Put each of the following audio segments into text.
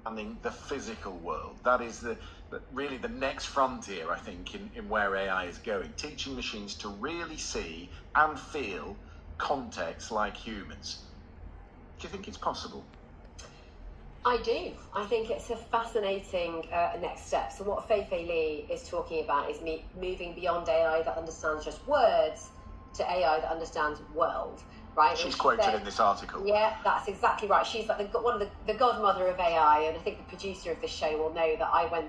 understanding the physical world. That is really the next frontier, I think, in where AI is going. Teaching machines to really see and feel context like humans. Do you think it's possible? I do. I think it's a fascinating next step. So what Fei-Fei Li is talking about is moving beyond AI that understands just words to AI that understands world, right? She's quoted in this article. Yeah, that's exactly right. She's like one of the godmother of AI, and I think the producer of the show will know that I went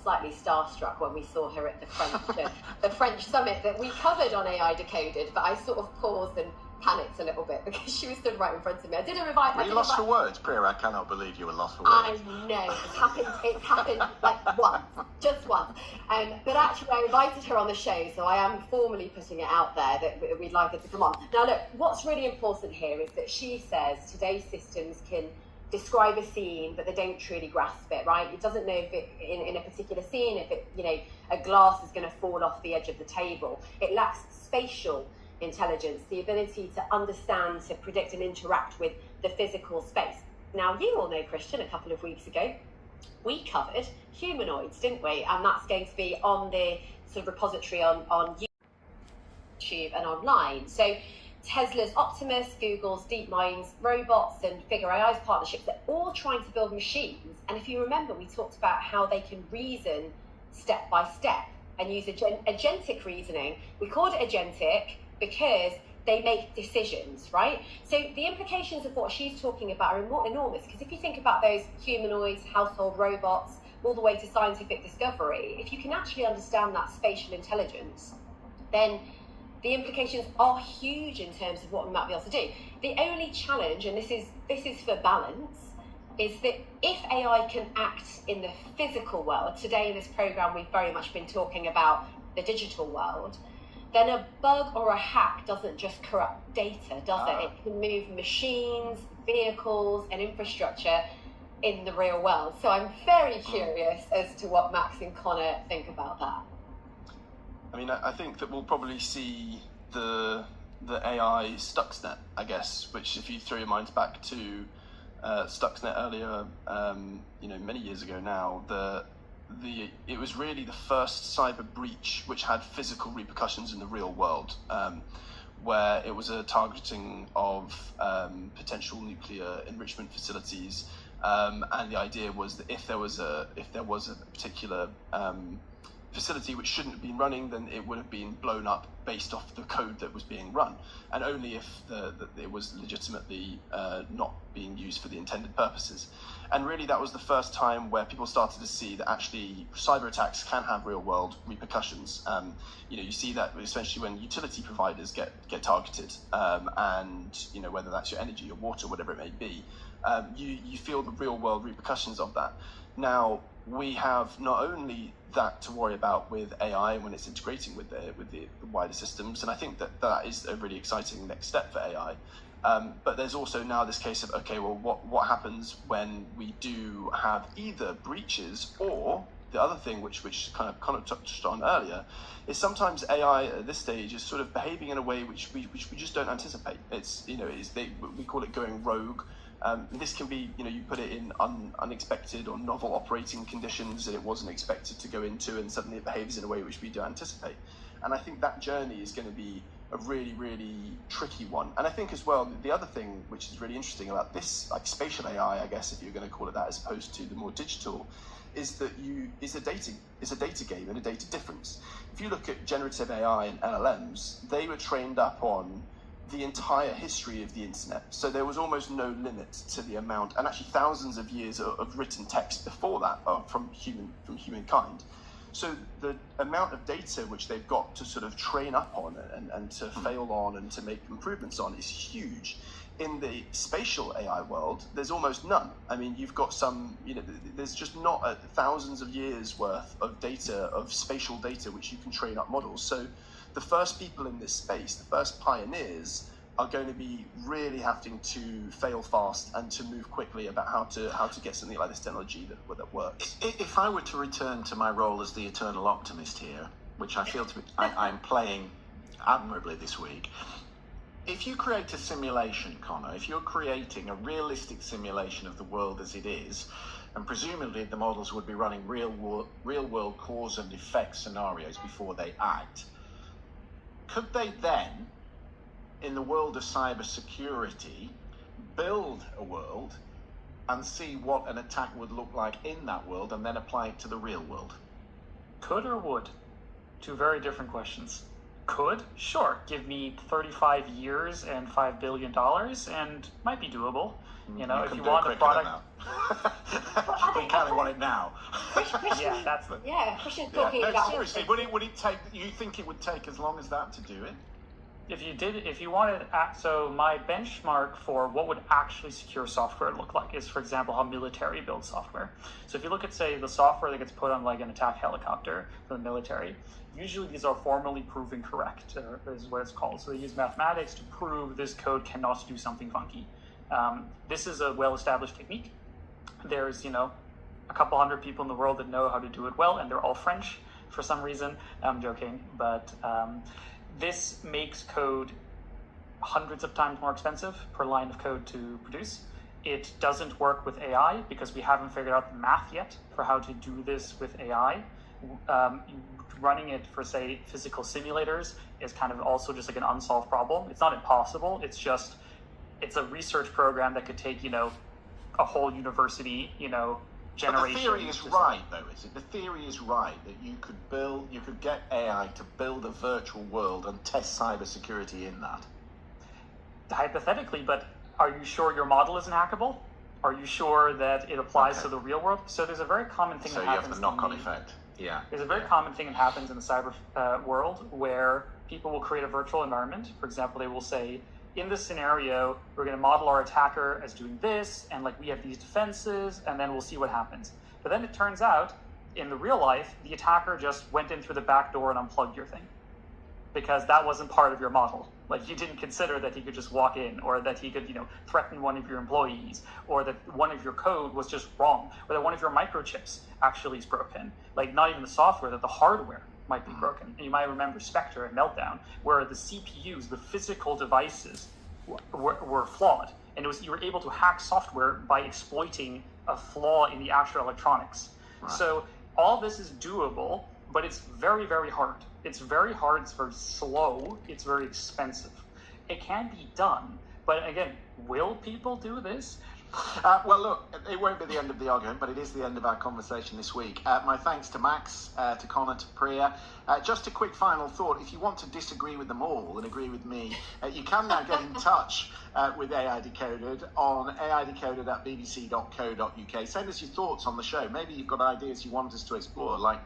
slightly starstruck when we saw her at the French summit that we covered on AI Decoded, but I sort of paused and panicked a little bit because she was stood right in front of me. I didn't invite. Were you lost for words, Priya? I cannot believe you were lost for words. I know it's happened like once, just once. But actually, I invited her on the show, so I am formally putting it out there that we'd like her to come on. Now, look, what's really important here is that she says today's systems can describe a scene, but they don't truly grasp it, right? It doesn't know if it in a particular scene, if a glass is going to fall off the edge of the table. It lacks spatial intelligence, the ability to understand, to predict and interact with the physical space. Now, you all know, Christian, a couple of weeks ago, we covered humanoids, didn't we? And that's going to be on the sort of repository on YouTube and online. So Tesla's Optimus, Google's DeepMind's robots, and Figure AI's partnerships, they're all trying to build machines. And if you remember, we talked about how they can reason step by step and use agentic reasoning. We called it agentic because they make decisions, right? So the implications of what she's talking about are enormous, because if you think about those humanoids, household robots, all the way to scientific discovery, if you can actually understand that spatial intelligence, then the implications are huge in terms of what we might be able to do. The only challenge, and this is for balance, is that if AI can act in the physical world, today in this program we've very much been talking about the digital world, then a bug or a hack doesn't just corrupt data, does it? It can move machines, vehicles, and infrastructure in the real world. So I'm very curious as to what Max and Connor think about that. I mean, I think that we'll probably see the AI Stuxnet, I guess, which if you throw your minds back to Stuxnet earlier, many years ago now, it was really the first cyber breach which had physical repercussions in the real world, where it was a targeting of potential nuclear enrichment facilities, and the idea was that if there was a particular facility which shouldn't have been running, then it would have been blown up based off the code that was being run, and only if it was legitimately not being used for the intended purposes. And really that was the first time where people started to see that actually cyber attacks can have real world repercussions. You see that especially when utility providers get targeted, and whether that's your energy or water, whatever it may be, you feel the real world repercussions of that. Now, we have not only that to worry about with AI when it's integrating with the wider systems, and I think that is a really exciting next step for AI. But there's also now this case of, okay, well, what happens when we do have either breaches, or the other thing which kind of touched on earlier is sometimes AI at this stage is sort of behaving in a way which we just don't anticipate. We call it going rogue. This can be, you put it in unexpected or novel operating conditions that it wasn't expected to go into, and suddenly it behaves in a way which we don't anticipate. And I think that journey is going to be a really, really tricky one. And I think as well, the other thing which is really interesting about this, like spatial AI, I guess, if you're going to call it that, as opposed to the more digital, is that it's a data game and a data difference. If you look at generative AI and LLMs, they were trained up on the entire history of the internet. So there was almost no limit to the amount, and actually thousands of years of written text before that from humankind. So the amount of data which they've got to sort of train up on and to fail on and to make improvements on is huge. In the spatial AI world, there's almost none. I mean, you've got there's just not thousands of years worth of data, of spatial data, which you can train up models. So the first people in this space, the first pioneers, are going to be really having to fail fast and to move quickly about how to get something like this technology that works. If I were to return to my role as the eternal optimist here, which I feel to be, I'm playing admirably this week, if you create a simulation, Connor, if you're creating a realistic simulation of the world as it is, and presumably the models would be running real world cause and effect scenarios before they act, could they then, in the world of cybersecurity, build a world and see what an attack would look like in that world and then apply it to the real world? Could or would? Two very different questions. Could? Sure. Give me 35 years and $5 billion and might be doable. You know, if you want a product... We kind of want it now. Yeah, that's the... Yeah, Christian's talking No, about... seriously, would it take... You think it would take as long as that to do it? If you wanted, so my benchmark for what would actually secure software look like is, for example, how military builds software. So if you look at, say, the software that gets put on like an attack helicopter for the military, usually these are formally proven correct, is what it's called. So they use mathematics to prove this code cannot do something funky. This is a well-established technique. There's, you know, a couple hundred people in the world that know how to do it well, and they're all French for some reason. I'm joking, but this makes code hundreds of times more expensive per line of code to produce. It doesn't work with AI because we haven't figured out the math yet for how to do this with AI. Running it for, say, physical simulators is kind of also just like an unsolved problem. It's not impossible. It's just, it's a research program that could take, you know, a whole university, you know, generation. But the theory is right, though, is it? The theory is right that you could get AI to build a virtual world and test cybersecurity in that. Hypothetically, but are you sure your model isn't hackable? Are you sure that it applies to the real world? So there's a very common thing that happens. So you have the knock-on effect. Yeah. There's a very common thing that happens in the cyber world where people will create a virtual environment. For example, they will say, in this scenario, we're going to model our attacker as doing this, and like we have these defenses, and then we'll see what happens. But then it turns out, in the real life, the attacker just went in through the back door and unplugged your thing, because that wasn't part of your model. Like, you didn't consider that he could just walk in, or that he could, you know, threaten one of your employees, or that one of your code was just wrong, or that one of your microchips actually is broken. Like, not even the software, that the hardware might be broken. And you might remember Spectre and Meltdown, where the CPUs, the physical devices, were flawed. And it was, you were able to hack software by exploiting a flaw in the actual electronics. Right. So all this is doable, but it's very, very hard. It's very hard, it's very slow, it's very expensive. It can be done, but again, will people do this? Well, look, it won't be the end of the argument, but it is the end of our conversation this week. My thanks to Max, to Connor, to Priya. Just a quick final thought. If you want to disagree with them all and agree with me, you can now get in touch with AI Decoded on aidecoded@bbc.co.uk. Send us your thoughts on the show. Maybe you've got ideas you want us to explore, like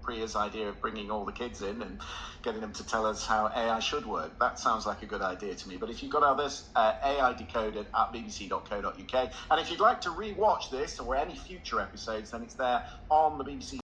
Priya's idea of bringing all the kids in and getting them to tell us how AI should work. That sounds like a good idea to me. But if you've got others, aidecoded@bbc.co.uk. And if you'd like to re-watch this or any future episodes, then it's there on the BBC